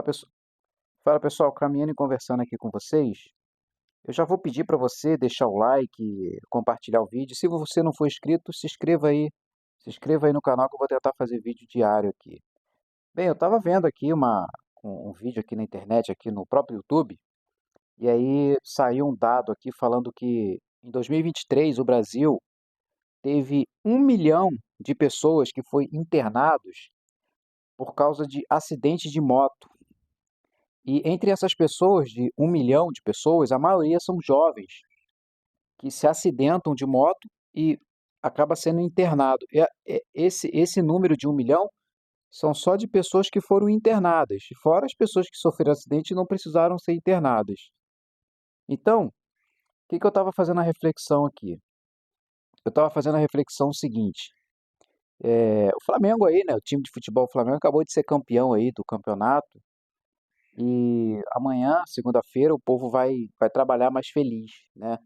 Fala, Fala, pessoal, caminhando e conversando aqui com vocês. Eu já vou pedir para você deixar o like, compartilhar o vídeo. Se você não for inscrito, se inscreva aí. Se inscreva aí no canal que eu vou tentar fazer vídeo diário aqui. Bem, eu estava vendo aqui um vídeo aqui na internet, aqui no próprio YouTube, e aí saiu um dado aqui falando que em 2023 o Brasil teve 1 milhão de pessoas que foi internados por causa de acidentes de moto. E entre essas pessoas, de 1 milhão de pessoas, a maioria são jovens que se acidentam de moto e acaba sendo internado. Esse número de 1 milhão são só de pessoas que foram internadas, fora as pessoas que sofreram acidente e não precisaram ser internadas. Então, o que eu estava fazendo a reflexão aqui? Eu estava fazendo a reflexão seguinte. O Flamengo aí, né? O time de futebol Flamengo acabou de ser campeão aí do campeonato. E amanhã, segunda-feira, o povo vai trabalhar mais feliz, né?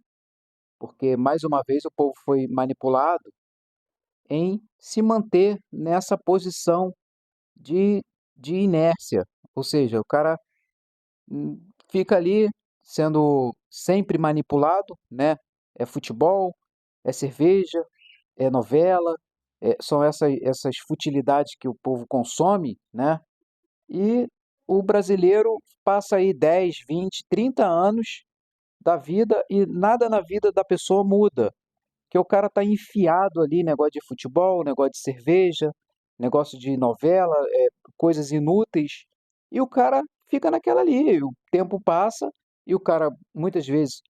Porque mais uma vez o povo foi manipulado em se manter nessa posição de, de inércia. Ou seja, o cara fica ali sendo sempre manipulado, né? É futebol, é cerveja, é novela, são essas futilidades que o povo consome, né? E o brasileiro passa aí 10, 20, 30 anos da vida e nada na vida da pessoa muda. Que o cara tá enfiado ali, negócio de futebol, negócio de cerveja, negócio de novela, coisas inúteis, e o cara fica naquela ali. O tempo passa e o cara muitas vezes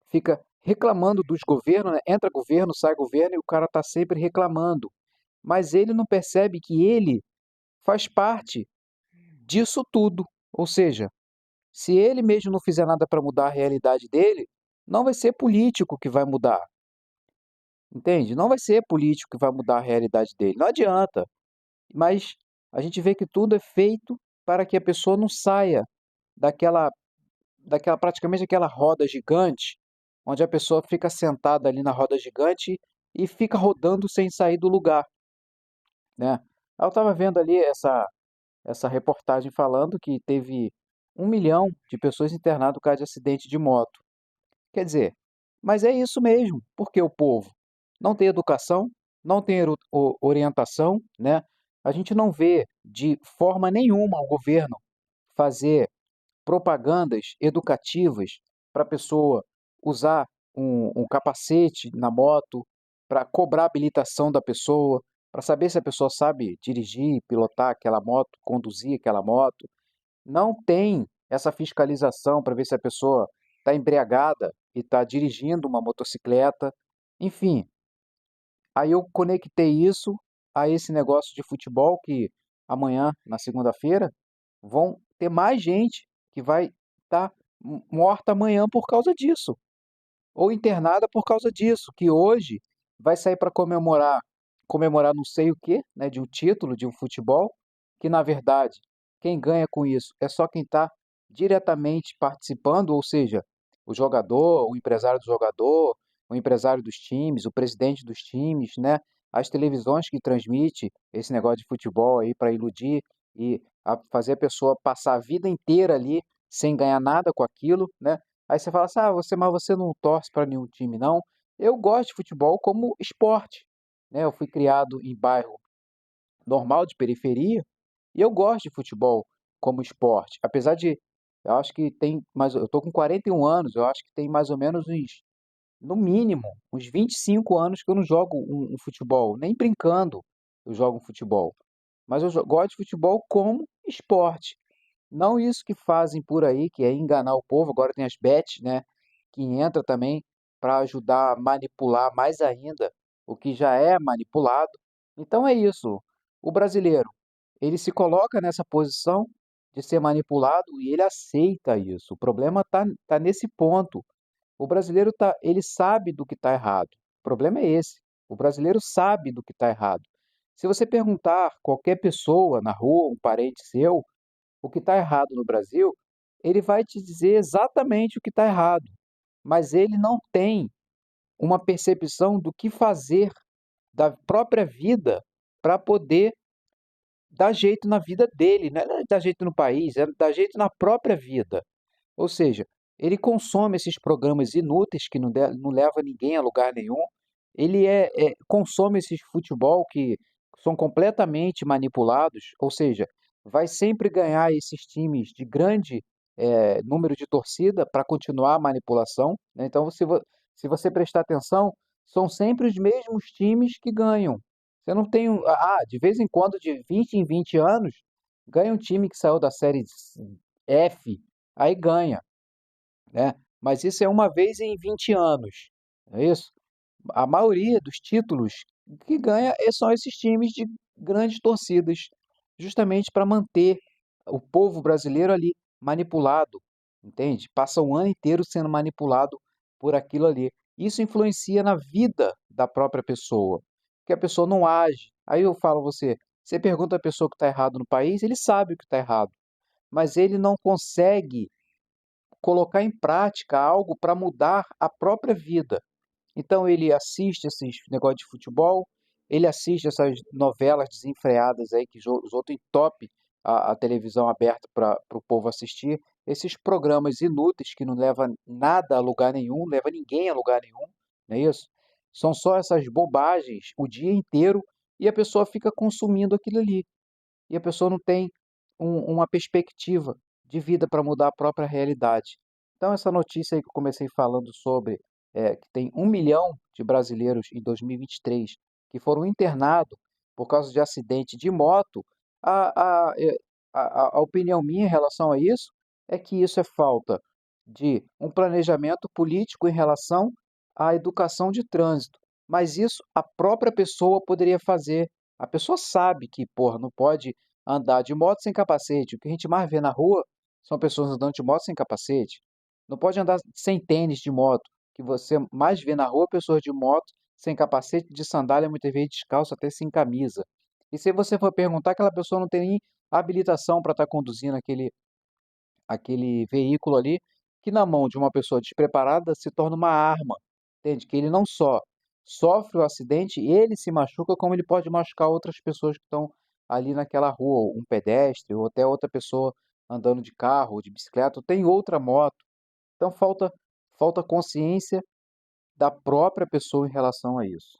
fica reclamando dos governos, né? Entra governo, sai governo e o cara tá sempre reclamando. Mas ele não percebe que ele faz parte disso tudo. Ou seja, se ele mesmo não fizer nada para mudar a realidade dele, não vai ser político que vai mudar. Entende? Não vai ser político que vai mudar a realidade dele. Não adianta. Mas a gente vê que tudo é feito para que a pessoa não saia daquela, daquela praticamente aquela roda gigante, onde a pessoa fica sentada ali na roda gigante e fica rodando sem sair do lugar, né? Aí eu estava vendo ali essa reportagem falando que teve 1 milhão de pessoas internadas por causa de acidente de moto. Quer dizer, mas é isso mesmo, porque o povo não tem educação, não tem orientação, né? A gente não vê de forma nenhuma o governo fazer propagandas educativas para a pessoa usar um capacete na moto, para cobrar a habilitação da pessoa, para saber se a pessoa sabe dirigir, pilotar aquela moto, conduzir aquela moto. Não tem essa fiscalização para ver se a pessoa está embriagada e está dirigindo uma motocicleta. Enfim, aí eu conectei isso a esse negócio de futebol que amanhã, na segunda-feira, vão ter mais gente que vai estar morta amanhã por causa disso, ou internada por causa disso, que hoje vai sair para comemorar não sei o quê, né, de um título de um futebol, que na verdade quem ganha com isso é só quem está diretamente participando, ou seja, o jogador, o empresário do jogador, o empresário dos times, o presidente dos times, né, as televisões que transmite esse negócio de futebol aí para iludir e fazer a pessoa passar a vida inteira ali sem ganhar nada com aquilo, né? Aí você fala assim, mas você não torce para nenhum time, não? Eu gosto de futebol como esporte, né? Eu fui criado em bairro normal de periferia e eu gosto de futebol como esporte. Apesar de, eu acho que tem mais, eu tô com 41 anos, eu acho que tem mais ou menos no mínimo, uns 25 anos que eu não jogo um futebol, nem brincando eu jogo um futebol. Mas eu gosto de futebol como esporte. Não isso que fazem por aí, que é enganar o povo. Agora tem as bets, né, que entra também para ajudar a manipular mais ainda o que já é manipulado. Então é isso. O brasileiro, ele se coloca nessa posição de ser manipulado e ele aceita isso. O problema tá nesse ponto. O brasileiro ele sabe do que está errado. O problema é esse. O brasileiro sabe do que está errado. Se você perguntar qualquer pessoa na rua, um parente seu, o que está errado no Brasil, ele vai te dizer exatamente o que está errado, mas ele não tem uma percepção do que fazer da própria vida para poder dá jeito na vida dele, não é dar jeito no país, é dar jeito na própria vida. Ou seja, ele consome esses programas inúteis que não leva ninguém a lugar nenhum. Ele consome esses futebol que são completamente manipulados, ou seja, vai sempre ganhar esses times de grande número de torcida para continuar a manipulação, né? Então, se você prestar atenção, são sempre os mesmos times que ganham. Você não tem, de vez em quando, de 20 em 20 anos, ganha um time que saiu da série F, aí ganha, né? Mas isso é uma vez em 20 anos, não é isso? A maioria dos títulos que ganha são esses times de grandes torcidas, justamente para manter o povo brasileiro ali manipulado, entende? Passa o ano inteiro sendo manipulado por aquilo ali. Isso influencia na vida da própria pessoa, que a pessoa não age. Aí eu falo a você pergunta à pessoa o que está errado no país, ele sabe o que está errado, mas ele não consegue colocar em prática algo para mudar a própria vida. Então ele assiste esses negócios de futebol, ele assiste essas novelas desenfreadas aí que os outros entopem a televisão aberta para o povo assistir, esses programas inúteis que não levam nada a lugar nenhum, não leva ninguém a lugar nenhum, não é isso? São só essas bobagens o dia inteiro e a pessoa fica consumindo aquilo ali e a pessoa não tem uma perspectiva de vida para mudar a própria realidade. Então, essa notícia aí que eu comecei falando sobre que tem 1 milhão de brasileiros em 2023 que foram internados por causa de acidente de moto, a, a, eh, a opinião minha em relação a isso é que isso é falta de um planejamento político em relação à educação de trânsito. Mas isso a própria pessoa poderia fazer. A pessoa sabe que, porra, não pode andar de moto sem capacete. O que a gente mais vê na rua são pessoas andando de moto sem capacete. Não pode andar sem tênis de moto. O que você mais vê na rua pessoas de moto sem capacete, de sandália, muitas vezes descalço, até sem camisa. E se você for perguntar, aquela pessoa não tem nem habilitação para estar conduzindo aquele veículo ali, que na mão de uma pessoa despreparada se torna uma arma. Entende? Que ele não só sofre o acidente, ele se machuca, como ele pode machucar outras pessoas que estão ali naquela rua, um pedestre ou até outra pessoa andando de carro ou de bicicleta, ou tem outra moto. Então falta consciência da própria pessoa em relação a isso.